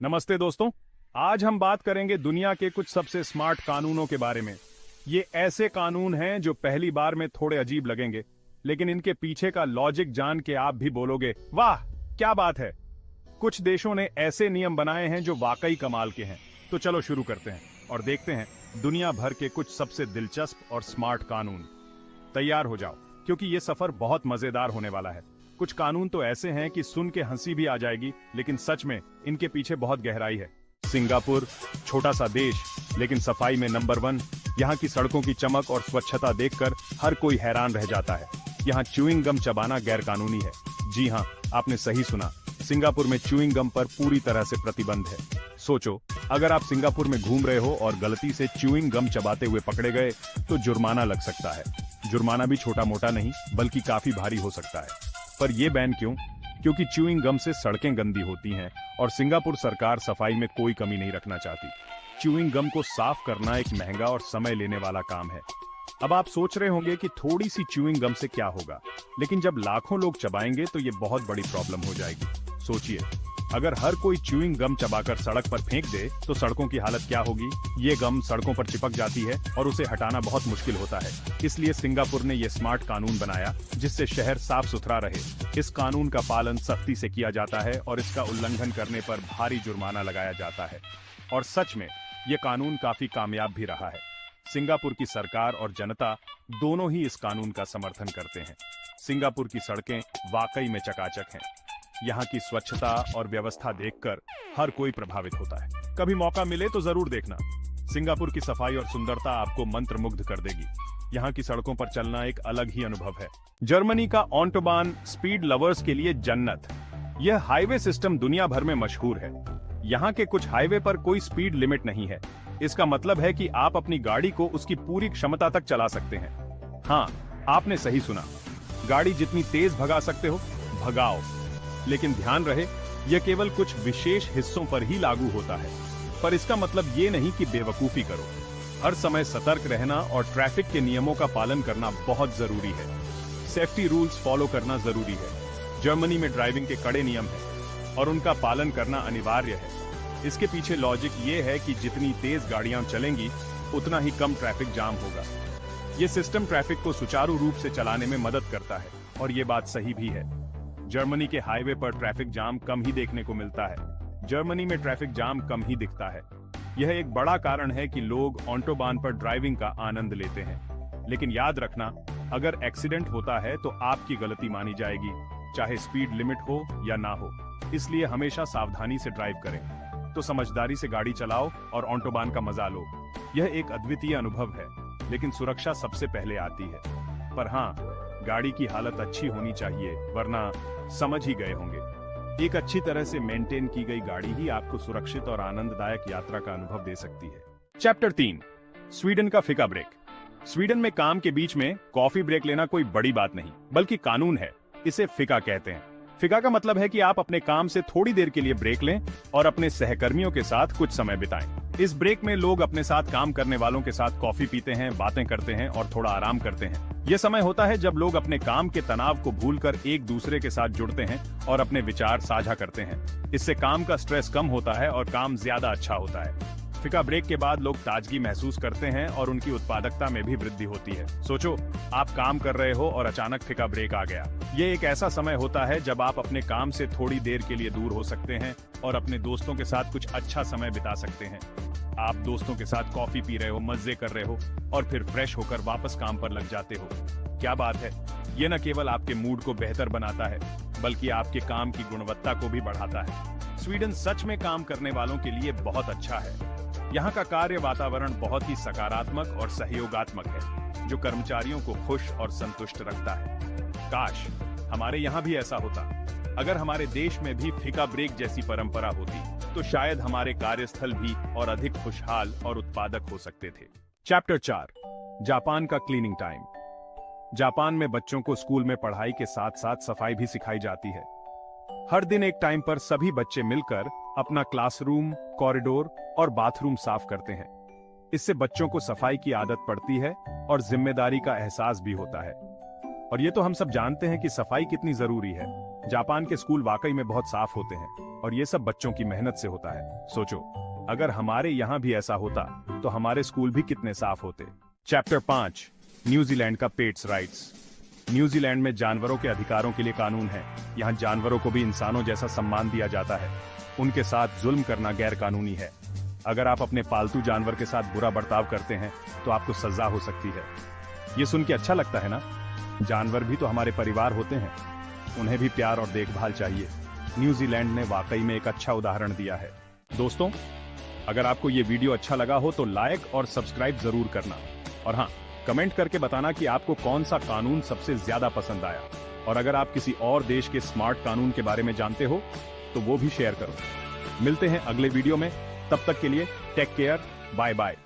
नमस्ते दोस्तों। आज हम बात करेंगे दुनिया के कुछ सबसे स्मार्ट कानूनों के बारे में। ये ऐसे कानून हैं जो पहली बार में थोड़े अजीब लगेंगे, लेकिन इनके पीछे का लॉजिक जान के आप भी बोलोगे वाह क्या बात है। कुछ देशों ने ऐसे नियम बनाए हैं जो वाकई कमाल के हैं। तो चलो शुरू करते हैं और देखते हैं दुनिया भर के कुछ सबसे दिलचस्प और स्मार्ट कानून। तैयार हो जाओ, क्योंकि ये सफर बहुत मजेदार होने वाला है। कुछ कानून तो ऐसे हैं कि सुन के हंसी भी आ जाएगी, लेकिन सच में इनके पीछे बहुत गहराई है। सिंगापुर, छोटा सा देश लेकिन सफाई में नंबर 1। यहाँ की सड़कों की चमक और स्वच्छता देखकर हर कोई हैरान रह जाता है। यहाँ च्यूइंग गम चबाना गैर कानूनी है। जी हाँ, आपने सही सुना। सिंगापुर में च्यूइंग गम पर पूरी तरह से प्रतिबंध है। सोचो, अगर आप सिंगापुर में घूम रहे हो और गलती से च्यूइंग गम चबाते हुए पकड़े गए तो जुर्माना लग सकता है। जुर्माना भी छोटा मोटा नहीं बल्कि काफी भारी हो सकता है। पर यह बैन क्यों? क्योंकि च्यूइंग गम से सड़कें गंदी होती हैं और सिंगापुर सरकार सफाई में कोई कमी नहीं रखना चाहती। च्यूइंग गम को साफ करना एक महंगा और समय लेने वाला काम है। अब आप सोच रहे होंगे कि थोड़ी सी च्यूइंग गम से क्या होगा, लेकिन जब लाखों लोग चबाएंगे तो ये बहुत बड़ी प्रॉब्लम हो जाएगी। सोचिए, अगर हर कोई च्यूइंग गम चबाकर सड़क पर फेंक दे तो सड़कों की हालत क्या होगी। ये गम सड़कों पर चिपक जाती है और उसे हटाना बहुत मुश्किल होता है। इसलिए सिंगापुर ने ये स्मार्ट कानून बनाया जिससे शहर साफ सुथरा रहे। इस कानून का पालन सख्ती से किया जाता है और इसका उल्लंघन करने पर भारी जुर्माना लगाया जाता है। और सच में ये कानून काफी कामयाब भी रहा है। सिंगापुर की सरकार और जनता दोनों ही इस कानून का समर्थन करते हैं। सिंगापुर की सड़कें वाकई में चकाचक हैं। यहाँ की स्वच्छता और व्यवस्था देखकर हर कोई प्रभावित होता है। कभी मौका मिले तो जरूर देखना। सिंगापुर की सफाई और सुंदरता आपको मंत्रमुग्ध कर देगी। यहाँ की सड़कों पर चलना एक अलग ही अनुभव है। जर्मनी का ऑटोबान स्पीड लवर्स के लिए जन्नत। यह हाईवे सिस्टम दुनिया भर में मशहूर है। यहाँ के कुछ हाईवे पर कोई स्पीड लिमिट नहीं है। इसका मतलब है कि आप अपनी गाड़ी को उसकी पूरी क्षमता तक चला सकते हैं। हाँ, आपने सही सुना। गाड़ी जितनी तेज भगा सकते हो भगाओ, लेकिन ध्यान रहे यह केवल कुछ विशेष हिस्सों पर ही लागू होता है। पर इसका मतलब ये नहीं कि बेवकूफी करो। हर समय सतर्क रहना और ट्रैफिक के नियमों का पालन करना बहुत जरूरी है। सेफ्टी रूल्स फॉलो करना जरूरी है। जर्मनी में ड्राइविंग के कड़े नियम हैं और उनका पालन करना अनिवार्य है। इसके पीछे लॉजिक ये है कि जितनी तेज गाड़ियां चलेंगी उतना ही कम ट्रैफिक जाम होगा। ये सिस्टम ट्रैफिक को सुचारू रूप से चलाने में मदद करता है और ये बात सही भी है। जर्मनी के हाईवे पर ट्रैफिक जाम कम ही देखने को मिलता है। जर्मनी में ट्रैफिक जाम कम ही दिखता है। यह एक बड़ा कारण है कि लोग ऑटोबान पर ड्राइविंग का आनंद लेते हैं। लेकिन याद रखना, अगर एक्सीडेंट होता है तो आपकी गलती मानी जाएगी, चाहे स्पीड लिमिट हो या ना हो। इसलिए हमेशा सावधानी से ड्राइव करें। तो समझदारी से गाड़ी चलाओ और ऑटोबान का मजा लो। यह एक अद्वितीय अनुभव है, लेकिन सुरक्षा सबसे पहले आती है। पर हाँ, गाड़ी की हालत अच्छी होनी चाहिए, वरना समझ ही गए होंगे। एक अच्छी तरह से मेंटेन की गई गाड़ी ही आपको सुरक्षित और आनंददायक यात्रा का अनुभव दे सकती है। चैप्टर 3, स्वीडन का फिका ब्रेक। स्वीडन में काम के बीच में कॉफी ब्रेक लेना कोई बड़ी बात नहीं, बल्कि कानून है। इसे फिका कहते हैं। फिका का मतलब है कि आप अपने काम से थोड़ी देर के लिए ब्रेक लें और अपने सहकर्मियों के साथ कुछ समय बिताएं। इस ब्रेक में लोग अपने साथ काम करने वालों के साथ कॉफी पीते हैं, बातें करते हैं और थोड़ा आराम करते हैं। यह समय होता है जब लोग अपने काम के तनाव को भूलकर एक दूसरे के साथ जुड़ते हैं और अपने विचार साझा करते हैं। इससे काम का स्ट्रेस कम होता है और काम ज्यादा अच्छा होता है। फिका ब्रेक के बाद लोग ताजगी महसूस करते हैं और उनकी उत्पादकता में भी वृद्धि होती है। सोचो, आप काम कर रहे हो और अचानक फिका ब्रेक आ गया। ये एक ऐसा समय होता है जब आप अपने काम से थोड़ी देर के लिए दूर हो सकते हैं और अपने दोस्तों के साथ कुछ अच्छा समय बिता सकते हैं। आप दोस्तों के साथ कॉफी पी रहे हो, मजे कर रहे हो और फिर फ्रेश होकर वापस काम पर लग जाते हो। क्या बात है। ये न केवल आपके मूड को बेहतर बनाता है, बल्कि आपके काम की गुणवत्ता को भी बढ़ाता है। स्वीडन सच में काम करने वालों के लिए बहुत अच्छा है। यहाँ का कार्य वातावरण बहुत ही सकारात्मक और सहयोगात्मक है, जो कर्मचारियों को खुश और संतुष्ट रखता है। काश हमारे यहाँ भी ऐसा होता। अगर हमारे देश में भी फिका ब्रेक जैसी परंपरा होती तो शायद हमारे कार्यस्थल भी और अधिक खुशहाल और उत्पादक हो सकते थे। चैप्टर 4, जापान का क्लीनिंग टाइम। जापान में बच्चों को स्कूल में पढ़ाई के साथ साथ सफाई भी सिखाई जाती है। हर दिन एक टाइम पर सभी बच्चे मिलकर अपना क्लासरूम, कॉरिडोर और बाथरूम साफ करते हैं। इससे बच्चों को सफाई की आदत पड़ती है और जिम्मेदारी का एहसास भी होता है। और ये तो हम सब जानते हैं कि सफाई कितनी जरूरी है। जापान के स्कूल वाकई में बहुत साफ होते हैं। और ये सब बच्चों की मेहनत से होता है। सोचो, अगर हमारे यहाँ भी ऐसा होता तो हमारे स्कूल भी कितने साफ होते। चैप्टर 5, न्यूजीलैंड का पेट्स राइट्स। न्यूजीलैंड में जानवरों के अधिकारों के लिए कानून है। यहाँ जानवरों को भी इंसानों जैसा सम्मान दिया जाता है। उनके साथ जुल्म करना गैर कानूनी है। अगर आप अपने पालतू जानवर के साथ बुरा बर्ताव करते हैं तो आपको सजा हो सकती है। ये सुन के अच्छा लगता है ना? जानवर भी तो हमारे परिवार होते हैं, उन्हें भी प्यार और देखभाल चाहिए। न्यूजीलैंड ने वाकई में एक अच्छा उदाहरण दिया है। दोस्तों, अगर आपको ये वीडियो अच्छा लगा हो तो लाइक और सब्सक्राइब जरूर करना, और हाँ, कमेंट करके बताना कि आपको कौन सा कानून सबसे ज्यादा पसंद आया। और अगर आप किसी और देश के स्मार्ट कानून के बारे में जानते हो तो वो भी शेयर करो। मिलते हैं अगले वीडियो में, तब तक के लिए टेक केयर, बाय बाय।